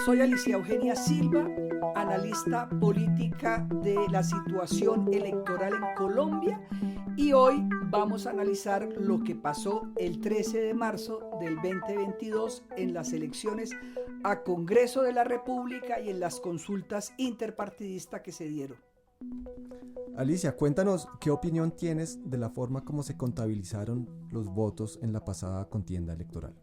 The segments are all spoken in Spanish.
Soy Alicia Eugenia Silva, analista política de la situación electoral en Colombia, y hoy vamos a analizar lo que pasó el 13 de marzo del 2022 en las elecciones a Congreso de la República y en las consultas interpartidistas que se dieron. Alicia, cuéntanos qué opinión tienes de la forma como se contabilizaron los votos en la pasada contienda electoral.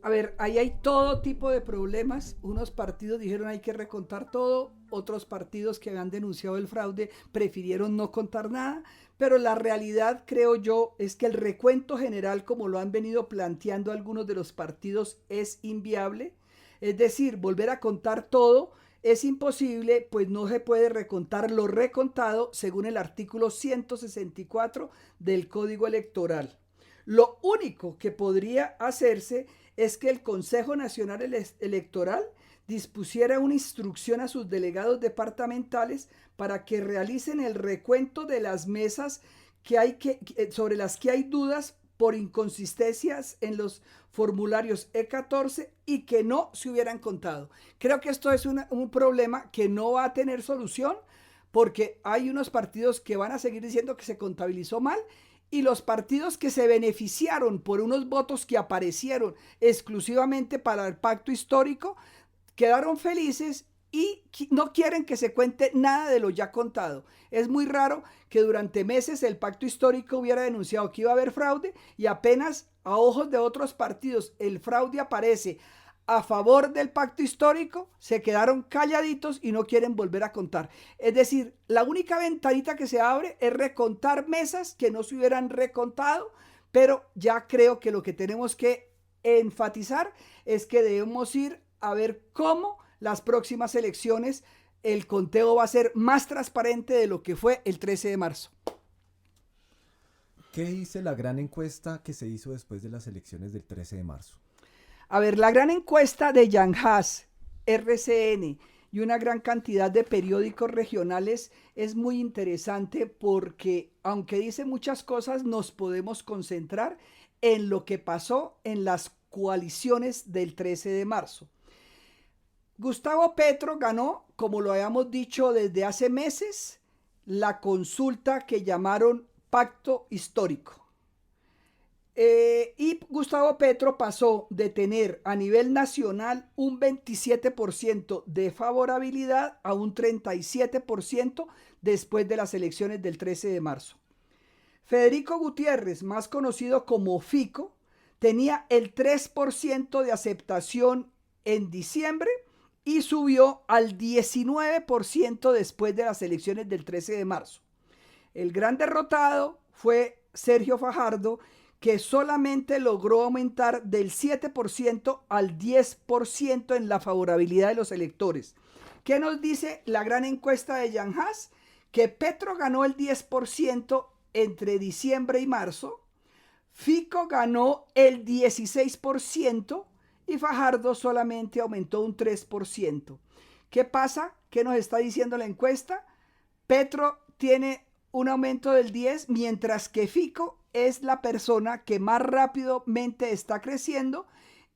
A ver, ahí hay todo tipo de problemas. Unos partidos dijeron hay que recontar todo, otros partidos que habían denunciado el fraude prefirieron no contar nada, pero la realidad, creo yo, es que el recuento general, como lo han venido planteando algunos de los partidos, es inviable. Es decir, volver a contar todo es imposible, pues no se puede recontar lo recontado según el artículo 164 del Código Electoral. Lo único que podría hacerse es que el Consejo Nacional Electoral dispusiera una instrucción a sus delegados departamentales para que realicen el recuento de las mesas sobre las que hay dudas por inconsistencias en los formularios E14 y que no se hubieran contado. Creo que esto es un problema que no va a tener solución, porque hay unos partidos que van a seguir diciendo que se contabilizó mal, y los partidos que se beneficiaron por unos votos que aparecieron exclusivamente para el pacto histórico quedaron felices y no quieren que se cuente nada de lo ya contado. Es muy raro que durante meses el pacto histórico hubiera denunciado que iba a haber fraude y apenas a ojos de otros partidos el fraude aparece a favor del pacto histórico, se quedaron calladitos y no quieren volver a contar. Es decir, la única ventanita que se abre es recontar mesas que no se hubieran recontado, pero ya creo que lo que tenemos que enfatizar es que debemos ir a ver cómo las próximas elecciones el conteo va a ser más transparente de lo que fue el 13 de marzo. ¿Qué dice la gran encuesta que se hizo después de las elecciones del 13 de marzo? A ver, la gran encuesta de Yanhas, RCN y una gran cantidad de periódicos regionales es muy interesante porque, aunque dice muchas cosas, nos podemos concentrar en lo que pasó en las coaliciones del 13 de marzo. Gustavo Petro ganó, como lo habíamos dicho desde hace meses, la consulta que llamaron Pacto Histórico. Y Gustavo Petro pasó de tener a nivel nacional un 27% de favorabilidad a un 37% después de las elecciones del 13 de marzo. Federico Gutiérrez, más conocido como Fico, tenía el 3% de aceptación en diciembre y subió al 19% después de las elecciones del 13 de marzo. El gran derrotado fue Sergio Fajardo, que solamente logró aumentar del 7% al 10% en la favorabilidad de los electores. ¿Qué nos dice la gran encuesta de Yanhas? Que Petro ganó el 10% entre diciembre y marzo, Fico ganó el 16% y Fajardo solamente aumentó un 3%. ¿Qué pasa? ¿Qué nos está diciendo la encuesta? Petro tiene un aumento del 10%, mientras que Fico es la persona que más rápidamente está creciendo,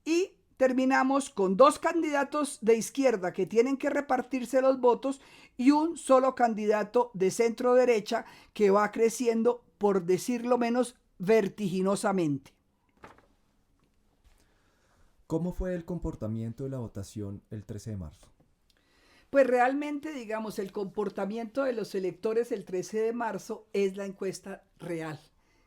y terminamos con dos candidatos de izquierda que tienen que repartirse los votos y un solo candidato de centro derecha que va creciendo, por decirlo menos, vertiginosamente. ¿Cómo fue el comportamiento de la votación el 13 de marzo? Pues realmente, digamos, el comportamiento de los electores el 13 de marzo es la encuesta real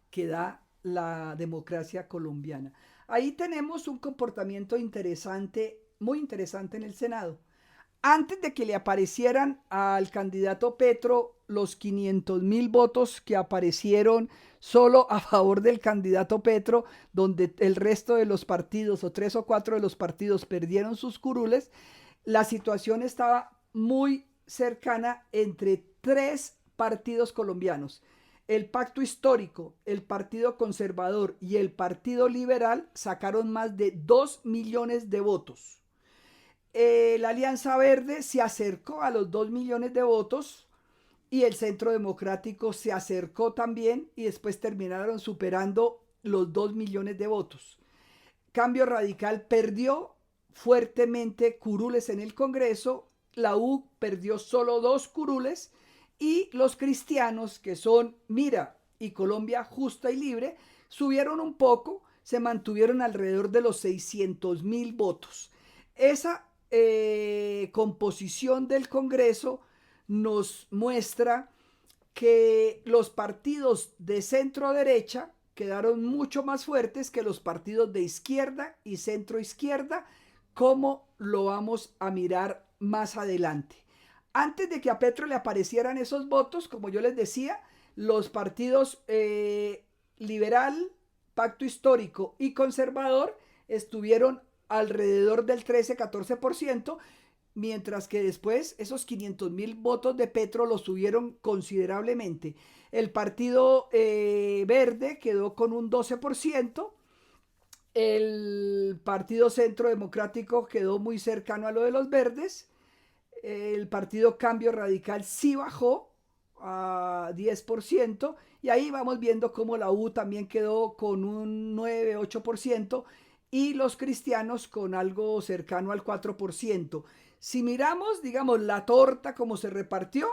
que da la democracia colombiana. Ahí tenemos un comportamiento interesante, muy interesante en el Senado. Antes de que le aparecieran al candidato Petro los 500,000 votos que aparecieron solo a favor del candidato Petro, donde el resto de los partidos, o 3 o 4 de los partidos, perdieron sus curules, la situación estaba muy cercana entre tres partidos colombianos. El Pacto Histórico, el Partido Conservador y el Partido Liberal sacaron más de 2 millones de votos. La Alianza Verde se acercó a los 2 millones de votos y el Centro Democrático se acercó también, y después terminaron superando los 2 millones de votos. Cambio Radical perdió fuertemente curules en el Congreso, la U perdió solo 2 curules y los cristianos, que son Mira y Colombia Justa y Libre, subieron un poco, se mantuvieron alrededor de los 600.000 votos. Esa composición del Congreso nos muestra que los partidos de centro derecha quedaron mucho más fuertes que los partidos de izquierda y centro izquierda, como lo vamos a mirar más adelante. Antes de que a Petro le aparecieran esos votos, como yo les decía, los partidos liberal, pacto histórico y conservador estuvieron alrededor del 13-14%, mientras que después esos 500.000 votos de Petro los subieron considerablemente. El Partido Verde quedó con un 12%, el Partido Centro Democrático quedó muy cercano a lo de los verdes, el Partido Cambio Radical sí bajó a 10%, y ahí vamos viendo cómo la U también quedó con un 9-8%, y los cristianos con algo cercano al 4%. Si miramos, digamos, la torta como se repartió,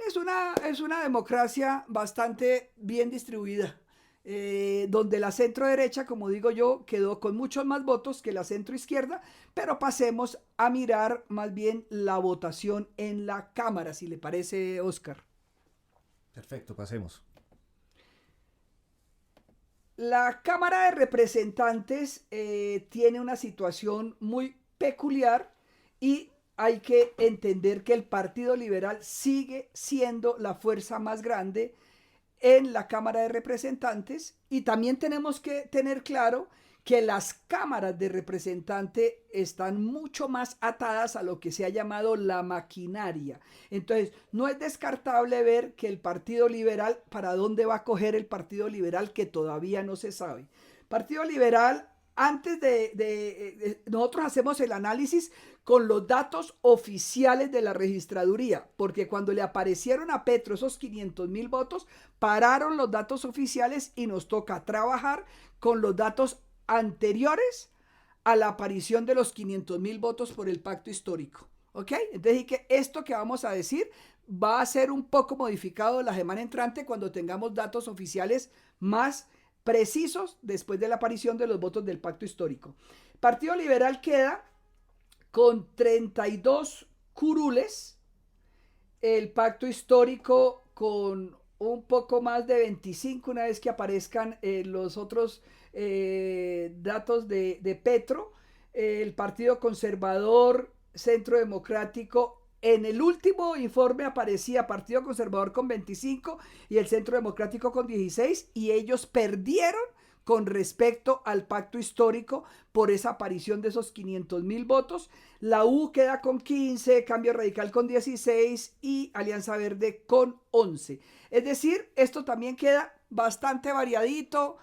es una democracia bastante bien distribuida, donde la centro derecha, como digo yo, quedó con muchos más votos que la centro izquierda, pero pasemos a mirar más bien la votación en la Cámara, si le parece, Oscar. Perfecto, pasemos. La Cámara de Representantes tiene una situación muy peculiar y hay que entender que el Partido Liberal sigue siendo la fuerza más grande en la Cámara de Representantes, y también tenemos que tener claro que las cámaras de representantes están mucho más atadas a lo que se ha llamado la maquinaria. Entonces, no es descartable ver que el Partido Liberal, ¿para dónde va a coger el Partido Liberal? Que todavía no se sabe. Partido Liberal, antes nosotros hacemos el análisis con los datos oficiales de la registraduría, porque cuando le aparecieron a Petro esos 500.000 votos, pararon los datos oficiales y nos toca trabajar con los datos anteriores a la aparición de los 500.000 votos por el pacto histórico. ¿Ok? Entonces, que esto que vamos a decir va a ser un poco modificado la semana entrante cuando tengamos datos oficiales más precisos después de la aparición de los votos del pacto histórico. Partido Liberal queda con 32 curules, el pacto histórico con un poco más de 25 una vez que aparezcan los otros datos de Petro, el Partido Conservador, Centro Democrático. En el último informe aparecía Partido Conservador con 25 y el Centro Democrático con 16, y ellos perdieron con respecto al pacto histórico por esa aparición de esos 500.000 votos. La U queda con 15, Cambio Radical con 16 y Alianza Verde con 11. Es decir, esto también queda bastante variadito,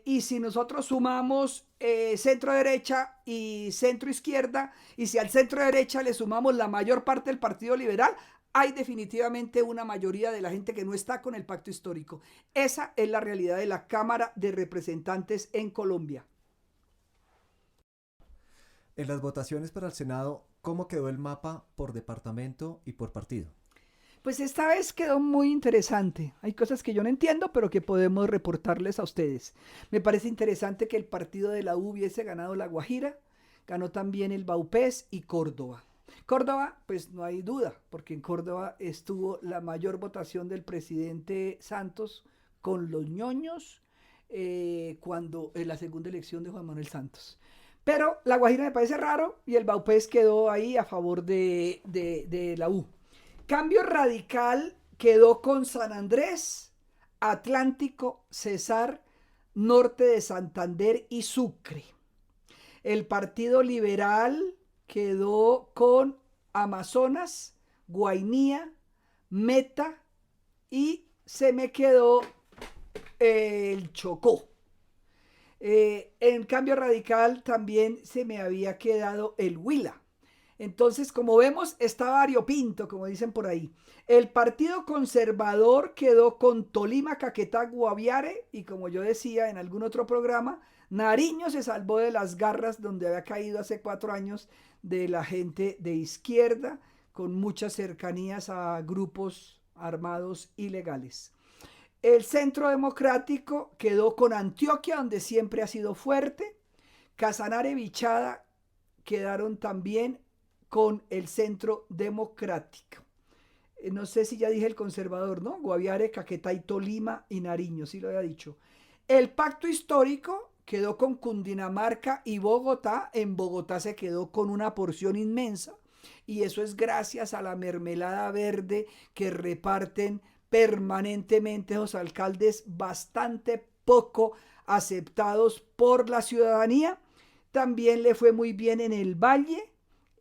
y si nosotros sumamos centro derecha y centro izquierda, y si al centro derecha le sumamos la mayor parte del Partido Liberal, hay definitivamente una mayoría de la gente que no está con el pacto histórico. Esa es la realidad de la Cámara de Representantes en Colombia. En las votaciones para el Senado, ¿cómo quedó el mapa por departamento y por partido? Pues esta vez quedó muy interesante. Hay cosas que yo no entiendo, pero que podemos reportarles a ustedes. Me parece interesante que el partido de la U hubiese ganado La Guajira, ganó también el Vaupés y Córdoba. Córdoba, pues no hay duda, porque en Córdoba estuvo la mayor votación del presidente Santos con los ñoños cuando en la segunda elección de Juan Manuel Santos. Pero La Guajira me parece raro y el Vaupés quedó ahí a favor de la U. Cambio Radical quedó con San Andrés, Atlántico, Cesar, Norte de Santander y Sucre. El Partido Liberal quedó con Amazonas, Guainía, Meta, y se me quedó el Chocó. En Cambio Radical también se me había quedado el Huila. Entonces, como vemos, está variopinto, como dicen por ahí. El Partido Conservador quedó con Tolima, Caquetá, Guaviare, y como yo decía en algún otro programa, Nariño se salvó de las garras donde había caído hace 4 años de la gente de izquierda, con muchas cercanías a grupos armados ilegales. El Centro Democrático quedó con Antioquia, donde siempre ha sido fuerte. Casanare, Vichada quedaron también con el Centro Democrático. No sé si ya dije el conservador, ¿no? Guaviare, Caquetá, Tolima y Nariño, sí lo había dicho. El pacto histórico quedó con Cundinamarca y Bogotá. En Bogotá se quedó con una porción inmensa, y eso es gracias a la mermelada verde que reparten permanentemente los alcaldes bastante poco aceptados por la ciudadanía. También le fue muy bien en el Valle,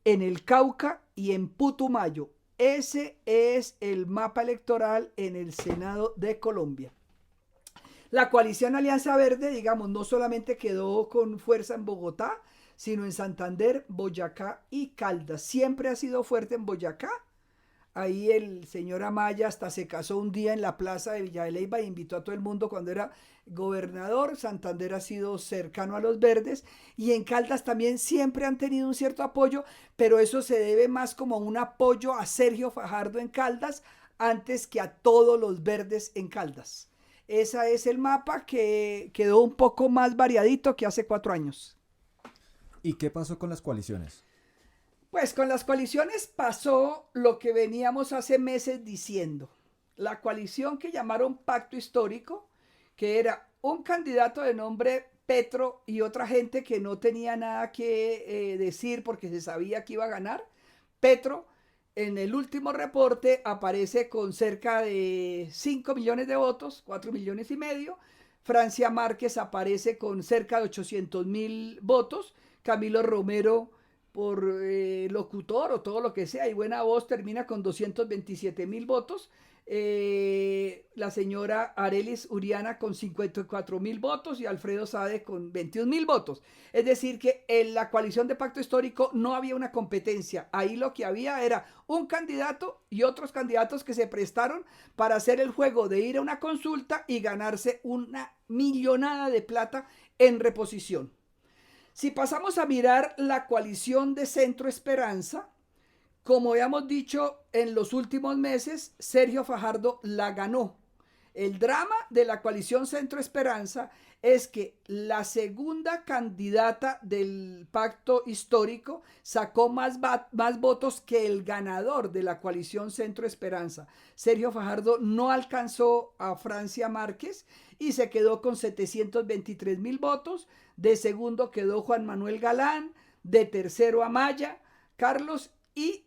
en el Cauca y en Putumayo. Ese es el mapa electoral en el Senado de Colombia. La coalición Alianza Verde, digamos, no solamente quedó con fuerza en Bogotá, sino en Santander, Boyacá y Caldas. Siempre ha sido fuerte en Boyacá. Ahí el señor Amaya hasta se casó un día en la plaza de Villa de Leyva e invitó a todo el mundo cuando era gobernador. Santander ha sido cercano a los verdes, y en Caldas también siempre han tenido un cierto apoyo, pero eso se debe más como un apoyo a Sergio Fajardo en Caldas antes que a todos los verdes en Caldas. Ese es el mapa, que quedó un poco más variadito que hace 4 años. ¿Y qué pasó con las coaliciones? Pues con las coaliciones pasó lo que veníamos hace meses diciendo. La coalición que llamaron Pacto Histórico, que era un candidato de nombre Petro y otra gente que no tenía nada que decir porque se sabía que iba a ganar. Petro, en el último reporte, aparece con cerca de 5 millones de votos, 4 millones y medio. Francia Márquez aparece con cerca de 800.000 votos. Camilo Romero, por locutor o todo lo que sea y buena voz, termina con 227.000 votos. La señora Arelis Uriana con 54.000 votos y Alfredo Sade con 21.000 votos. Es decir, que en la coalición de Pacto Histórico no había una competencia. Ahí lo que había era un candidato y otros candidatos que se prestaron para hacer el juego de ir a una consulta y ganarse una millonada de plata en reposición. Si pasamos a mirar la coalición de Centro Esperanza, como habíamos dicho en los últimos meses, Sergio Fajardo la ganó. El drama de la coalición Centro Esperanza es que la segunda candidata del pacto histórico sacó más votos que el ganador de la coalición Centro Esperanza. Sergio Fajardo no alcanzó a Francia Márquez y se quedó con 723.000 votos. De segundo quedó Juan Manuel Galán, de tercero Amaya, Carlos, y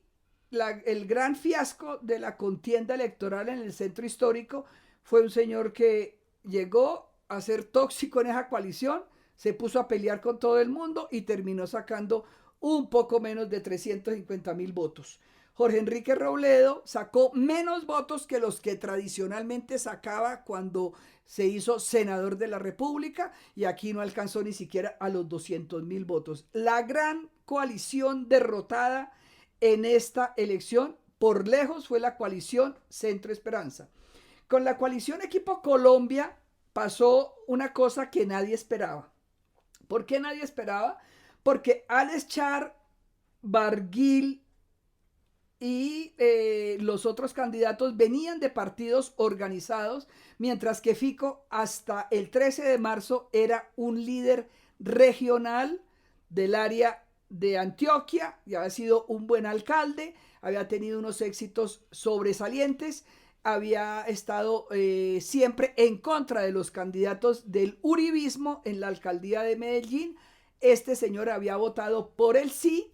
el gran fiasco de la contienda electoral en el Centro Histórico fue un señor que llegó a ser tóxico en esa coalición, se puso a pelear con todo el mundo y terminó sacando un poco menos de 350.000 votos. Jorge Enrique Robledo sacó menos votos que los que tradicionalmente sacaba cuando se hizo senador de la República, y aquí no alcanzó ni siquiera a los 200.000 votos. La gran coalición derrotada en esta elección, por lejos, fue la coalición Centro Esperanza. Con la coalición Equipo Colombia pasó una cosa que nadie esperaba. ¿Por qué nadie esperaba? Porque Alex Char, Barguil y los otros candidatos venían de partidos organizados, mientras que Fico hasta el 13 de marzo era un líder regional del área de Antioquia, y había sido un buen alcalde, había tenido unos éxitos sobresalientes, había estado siempre en contra de los candidatos del uribismo en la alcaldía de Medellín. Este señor había votado por el sí,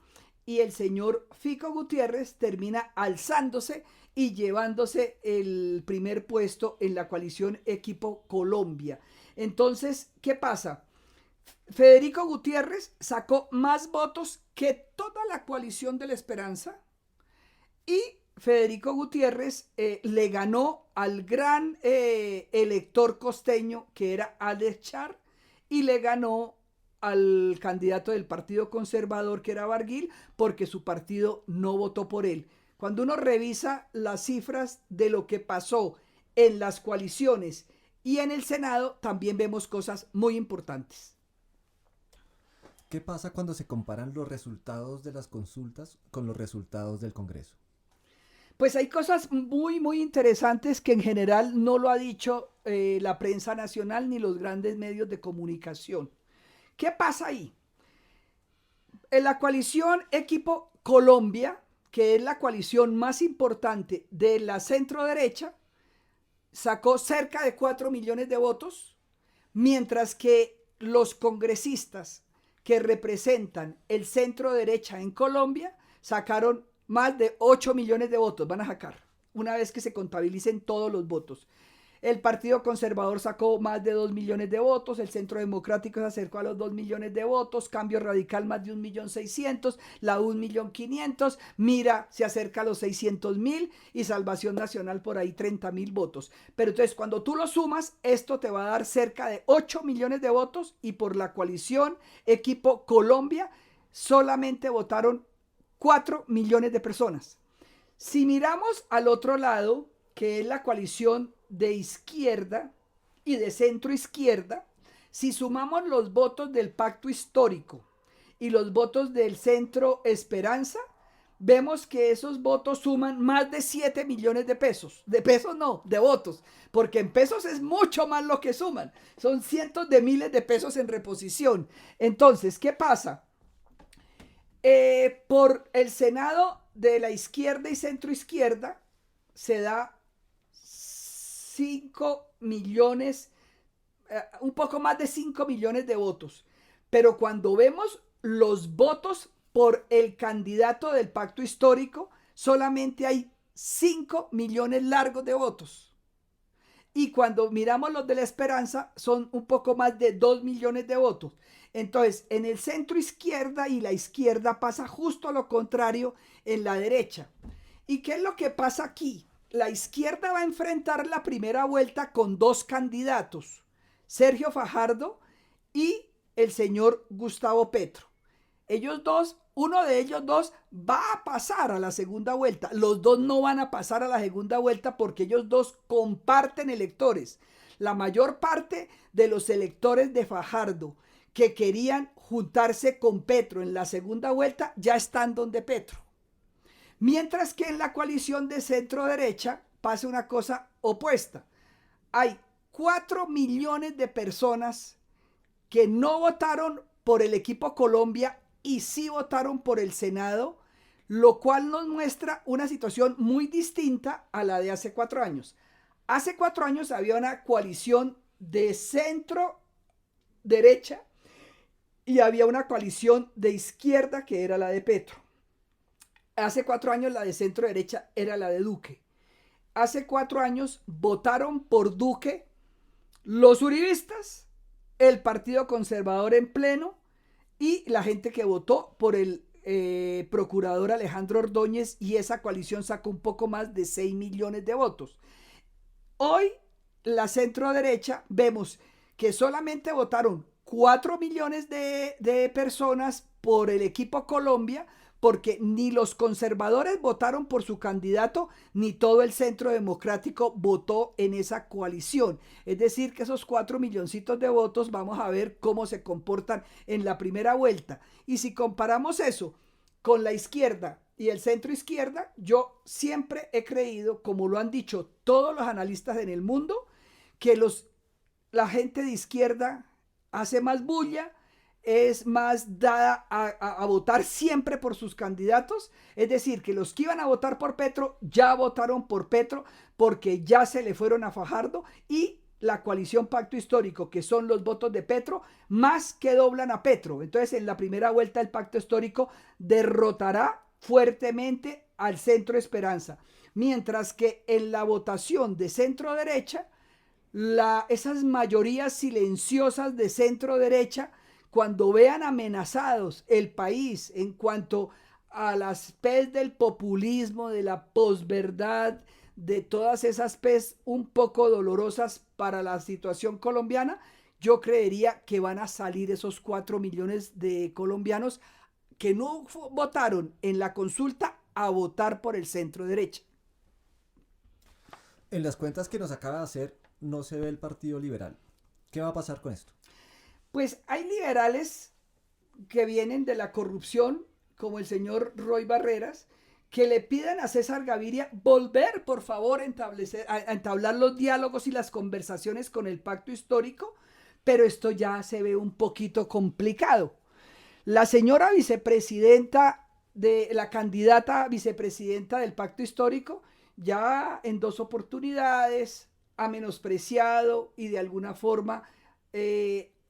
y el señor Fico Gutiérrez termina alzándose y llevándose el primer puesto en la coalición Equipo Colombia. Entonces, ¿qué pasa? Federico Gutiérrez sacó más votos que toda la coalición de la Esperanza, y Federico Gutiérrez le ganó al gran elector costeño que era Alex Char, y le ganó al candidato del Partido Conservador que era Barguil, porque su partido no votó por él. Cuando uno revisa las cifras de lo que pasó en las coaliciones y en el Senado, también vemos cosas muy importantes. ¿Qué pasa cuando se comparan los resultados de las consultas con los resultados del Congreso? Pues hay cosas muy, muy interesantes que en general no lo ha dicho la prensa nacional ni los grandes medios de comunicación. ¿Qué pasa ahí? En la coalición Equipo Colombia, que es la coalición más importante de la centro derecha, sacó cerca de 4 millones de votos, mientras que los congresistas que representan el centro derecha en Colombia sacaron más de 8 millones de votos, van a sacar, una vez que se contabilicen todos los votos. El Partido Conservador sacó más de 2 millones de votos, el Centro Democrático se acercó a los 2 millones de votos, Cambio Radical más de 1.600.000, la U 1.500.000, Mira se acerca a los 600.000 y Salvación Nacional por ahí 30.000 votos. Pero entonces cuando tú lo sumas, esto te va a dar cerca de 8 millones de votos y por la coalición Equipo Colombia solamente votaron 4 millones de personas. Si miramos al otro lado, que es la coalición de izquierda y de centro izquierda, si sumamos los votos del pacto histórico y los votos del centro Esperanza, vemos que esos votos suman más de 7 millones de pesos. De pesos no, de votos. Porque en pesos es mucho más lo que suman. Son cientos de miles de pesos en reposición. Entonces, ¿qué pasa? Por el Senado de la izquierda y centro izquierda se da 5 millones, un poco más de 5 millones de votos. Pero cuando vemos los votos por el candidato del pacto histórico, solamente hay 5 millones largos de votos. Y cuando miramos los de la Esperanza, son un poco más de 2 millones de votos. Entonces, en el centro izquierda y la izquierda pasa justo lo contrario en la derecha. ¿Y qué es lo que pasa aquí? La izquierda va a enfrentar la primera vuelta con dos candidatos, Sergio Fajardo y el señor Gustavo Petro. Ellos dos, uno de ellos dos va a pasar a la segunda vuelta. Los dos no van a pasar a la segunda vuelta porque ellos dos comparten electores. La mayor parte de los electores de Fajardo que querían juntarse con Petro en la segunda vuelta ya están donde Petro. Mientras que en la coalición de centro derecha pasa una cosa opuesta. Hay 4 millones de personas que no votaron por el Equipo Colombia y sí votaron por el Senado, lo cual nos muestra una situación muy distinta a la de hace 4 años. Hace 4 años había una coalición de centro derecha y había una coalición de izquierda que era la de Petro. Hace 4 años la de centro derecha era la de Duque. Hace 4 años votaron por Duque los uribistas, el Partido Conservador en pleno y la gente que votó por el procurador Alejandro Ordóñez, y esa coalición sacó un poco más de 6 millones de votos. Hoy la centro derecha vemos que solamente votaron 4 millones de personas por el Equipo Colombia, porque ni los conservadores votaron por su candidato, ni todo el centro democrático votó en esa coalición. Es decir, que esos 4 milloncitos de votos vamos a ver cómo se comportan en la primera vuelta. Y si comparamos eso con la izquierda y el centro izquierda, yo siempre he creído, como lo han dicho todos los analistas en el mundo, que la gente de izquierda hace más bulla, es más dada a votar siempre por sus candidatos. Es decir, que los que iban a votar por Petro ya votaron por Petro porque ya se le fueron a Fajardo, y la coalición Pacto Histórico, que son los votos de Petro, más que doblan a Petro. Entonces, en la primera vuelta el Pacto Histórico derrotará fuertemente al Centro Esperanza, mientras que en la votación de centro derecha, esas mayorías silenciosas de centro derecha, cuando vean amenazados el país en cuanto a las pez del populismo, de la posverdad, de todas esas pez un poco dolorosas para la situación colombiana, yo creería que van a salir esos 4 millones de colombianos que no votaron en la consulta a votar por el centro derecha. En las cuentas que nos acaba de hacer no se ve el Partido Liberal. ¿Qué va a pasar con esto? Pues hay liberales que vienen de la corrupción, como el señor Roy Barreras, que le pidan a César Gaviria volver, por favor, a entablar los diálogos y las conversaciones con el pacto histórico, pero esto ya se ve un poquito complicado. La señora vicepresidenta la candidata vicepresidenta del pacto histórico, ya en 2 oportunidades ha menospreciado y de alguna forma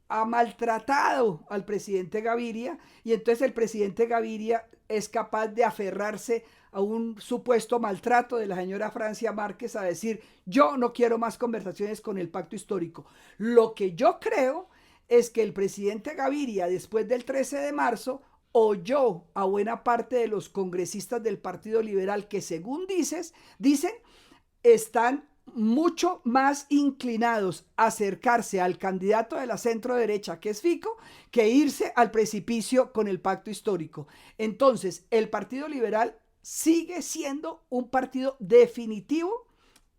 ha maltratado al presidente Gaviria, y entonces el presidente Gaviria es capaz de aferrarse a un supuesto maltrato de la señora Francia Márquez, a decir: yo no quiero más conversaciones con el pacto histórico. Lo que yo creo es que el presidente Gaviria, después del 13 de marzo, oyó a buena parte de los congresistas del Partido Liberal que, según dicen, están mucho más inclinados a acercarse al candidato de la centro derecha, que es Fico, que irse al precipicio con el pacto histórico. Entonces, el Partido Liberal sigue siendo un partido definitivo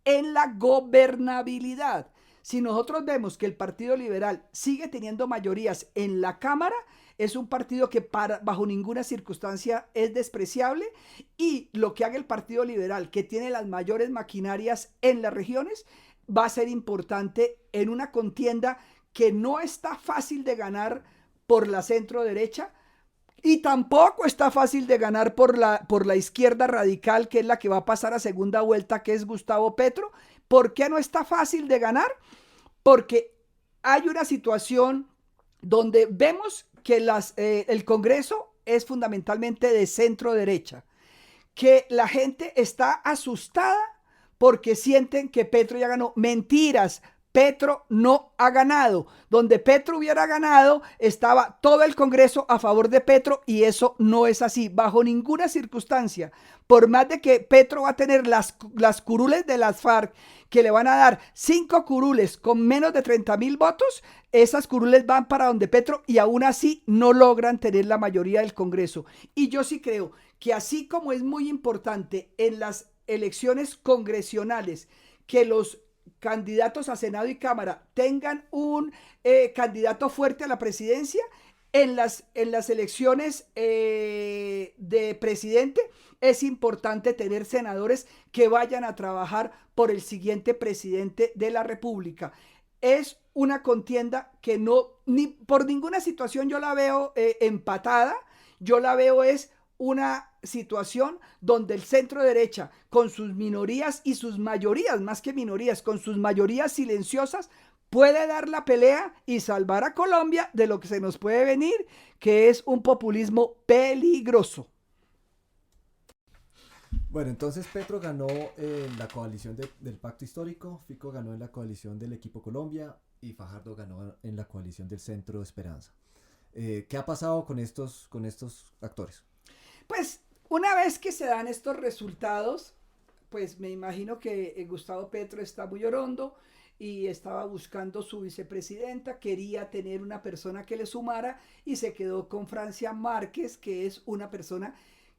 en la gobernabilidad. Si nosotros vemos que el Partido Liberal sigue teniendo mayorías en la Cámara, es un partido que bajo ninguna circunstancia es despreciable, y lo que haga el Partido Liberal, que tiene las mayores maquinarias en las regiones, va a ser importante en una contienda que no está fácil de ganar por la centro derecha, y tampoco está fácil de ganar por la izquierda radical, que es la que va a pasar a segunda vuelta, que es Gustavo Petro. ¿Por qué no está fácil de ganar? Porque hay una situación donde vemos que el Congreso es fundamentalmente de centro derecha, que la gente está asustada porque sienten que Petro ya ganó. Mentiras. Petro no ha ganado. Donde Petro hubiera ganado, estaba todo el Congreso a favor de Petro, y eso no es así, bajo ninguna circunstancia. Por más de que Petro va a tener las curules de las FARC, que le van a dar 5 curules con menos de 30,000 votos, esas curules van para donde Petro, y aún así no logran tener la mayoría del Congreso. Y yo sí creo que, así como es muy importante en las elecciones congresionales que los candidatos a Senado y Cámara tengan un candidato fuerte a la presidencia, en las elecciones de presidente es importante tener senadores que vayan a trabajar por el siguiente presidente de la República. Es una contienda que ni por ninguna situación yo la veo empatada. Yo la veo es una situación donde el centro derecha, con sus minorías y sus mayorías, más que minorías, con sus mayorías silenciosas, puede dar la pelea y salvar a Colombia de lo que se nos puede venir, que es un populismo peligroso. Bueno, entonces Petro ganó en la coalición del Pacto Histórico, Fico ganó en la coalición del Equipo Colombia y Fajardo ganó en la coalición del Centro Esperanza. ¿Qué ha pasado con estos actores? Pues una vez que se dan estos resultados, pues me imagino que Gustavo Petro está muy orondo y estaba buscando su vicepresidenta, quería tener una persona que le sumara, y se quedó con Francia Márquez, que es una persona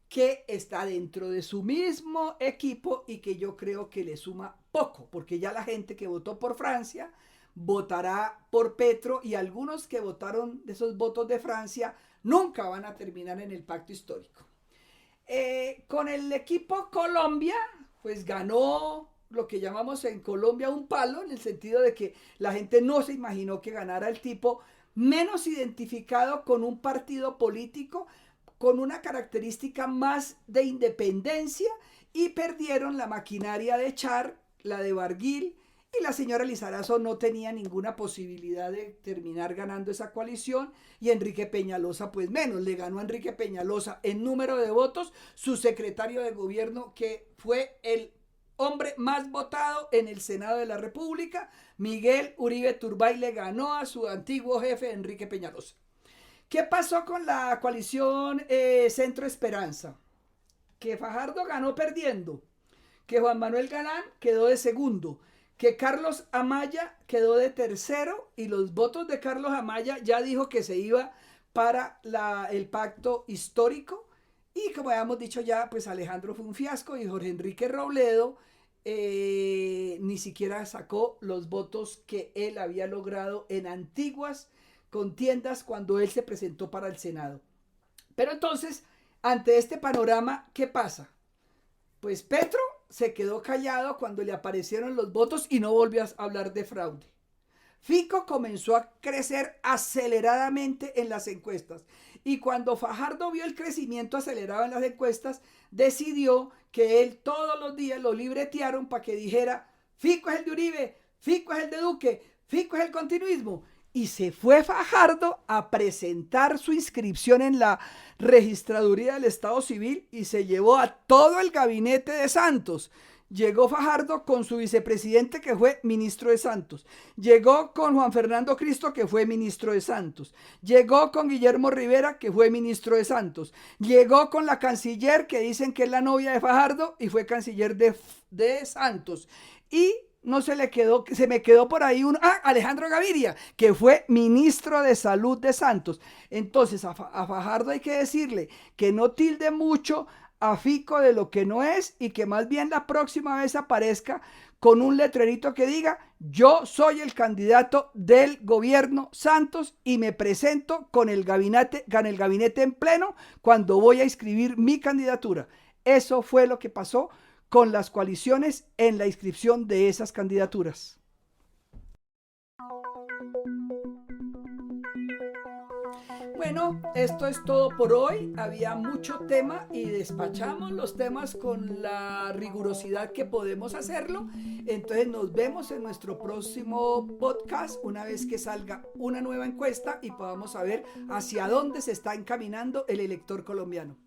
que está dentro de su mismo equipo y que yo creo que le suma poco, porque ya la gente que votó por Francia votará por Petro, y algunos que votaron de esos votos de Francia nunca van a terminar en el pacto histórico. Con el equipo Colombia, pues ganó lo que llamamos en Colombia un palo, en el sentido de que la gente no se imaginó que ganara el tipo menos identificado con un partido político, con una característica más de independencia, y perdieron la maquinaria de Char, la de Barguil, y la señora Lizarazo no tenía ninguna posibilidad de terminar ganando esa coalición, y Enrique Peñalosa pues menos. Le ganó a Enrique Peñalosa en número de votos su secretario de gobierno, que fue el hombre más votado en el Senado de la República. Miguel Uribe Turbay le ganó a su antiguo jefe Enrique Peñalosa. ¿Qué pasó con la coalición Centro Esperanza? Que Fajardo ganó perdiendo, que Juan Manuel Galán quedó de segundo, que Carlos Amaya quedó de tercero, y los votos de Carlos Amaya ya dijo que se iba para el pacto histórico. Y como habíamos dicho ya, pues Alejandro fue un fiasco, y Jorge Enrique Robledo ni siquiera sacó los votos que él había logrado en antiguas contiendas cuando él se presentó para el Senado. Pero entonces, ante este panorama, ¿qué pasa? Pues Petro se quedó callado cuando le aparecieron los votos y no volvió a hablar de fraude. Fico comenzó a crecer aceleradamente en las encuestas y cuando Fajardo vio el crecimiento acelerado en las encuestas, decidió que él todos los días lo libretearon para que dijera: Fico es el de Uribe, Fico es el de Duque, Fico es el continuismo. Y se fue Fajardo a presentar su inscripción en la registraduría del Estado Civil y se llevó a todo el gabinete de Santos. Llegó Fajardo con su vicepresidente, que fue ministro de Santos. Llegó con Juan Fernando Cristo, que fue ministro de Santos. Llegó con Guillermo Rivera, que fue ministro de Santos. Llegó con la canciller, que dicen que es la novia de Fajardo, y fue canciller de Santos. Y no se le quedó, se me quedó por ahí Alejandro Gaviria, que fue ministro de Salud de Santos. Entonces a Fajardo hay que decirle que no tilde mucho a Fico de lo que no es y que más bien la próxima vez aparezca con un letrerito que diga: yo soy el candidato del gobierno Santos y me presento con el gabinete en pleno cuando voy a inscribir mi candidatura. Eso fue lo que pasó con las coaliciones en la inscripción de esas candidaturas. Bueno, esto es todo por hoy. Había mucho tema y despachamos los temas con la rigurosidad que podemos hacerlo. Entonces nos vemos en nuestro próximo podcast una vez que salga una nueva encuesta y podamos saber hacia dónde se está encaminando el elector colombiano.